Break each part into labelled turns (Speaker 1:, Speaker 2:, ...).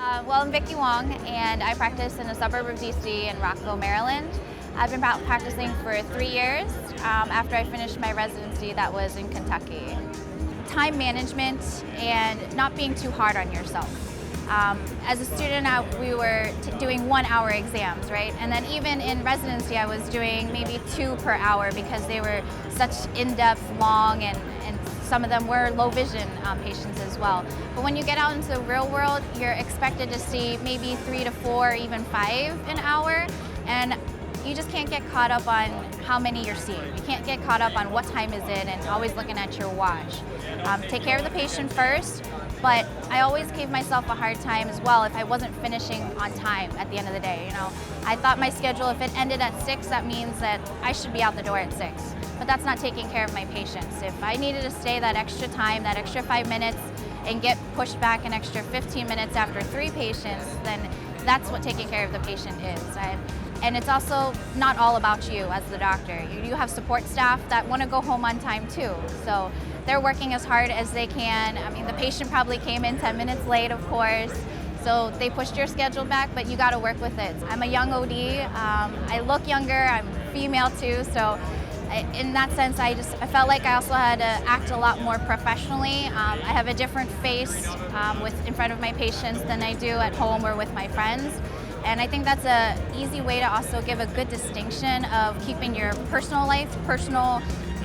Speaker 1: Well, I'm Vicky Wong, and I practice in a suburb of DC in Rockville, Maryland. I've been practicing for 3 years after I finished my residency that was in Kentucky. Time management and not being too hard on yourself. As a student, we were doing 1-hour exams, right? And then even in residency, I was doing maybe 2 per hour because they were such in-depth, long, and some of them were low vision patients as well. But when you get out into the real world, you're expected to see maybe 3 to 4, even 5 an hour. And you just can't get caught up on how many you're seeing. You can't get caught up on what time is it and always looking at your watch. Take care of the patient first, but I always gave myself a hard time as well if I wasn't finishing on time at the end of the day. You know, I thought my schedule, if it ended at 6, that means that I should be out the door at 6. But that's not taking care of my patients. If I needed to stay that extra time, that extra 5 minutes, and get pushed back an extra 15 minutes after 3 patients, then that's what taking care of the patient is. And it's also not all about you as the doctor. You have support staff that want to go home on time too. So they're working as hard as they can. I mean, the patient probably came in 10 minutes late, of course. So they pushed your schedule back, but you got to work with it. I'm a young OD. I look younger. I'm female too. So in that sense, I felt like I also had to act a lot more professionally. I have a different face in front of my patients than I do at home or with my friends. And I think that's an easy way to also give a good distinction of keeping your personal life personal,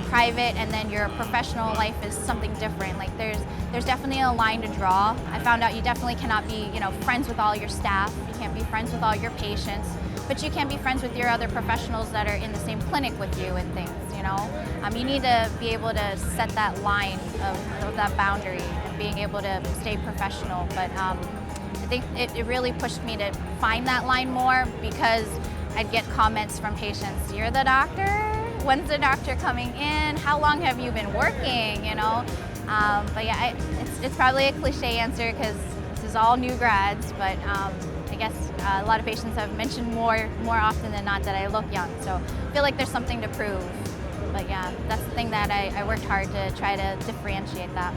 Speaker 1: private, and then your professional life is something different. Like there's definitely a line to draw. I found out you definitely cannot be, friends with all your staff. You can't be friends with all your patients, but you can be friends with your other professionals that are in the same clinic with you and things. You need to be able to set that line of that boundary and being able to stay professional. But I think it really pushed me to find that line more because I'd get comments from patients, "You're the doctor? When's the doctor coming in? How long have you been working?" But yeah, it's probably a cliche answer because this is all new grads, but I guess a lot of patients have mentioned more often than not that I look young, so I feel like there's something to prove. But yeah, that's the thing that I worked hard to try to differentiate that.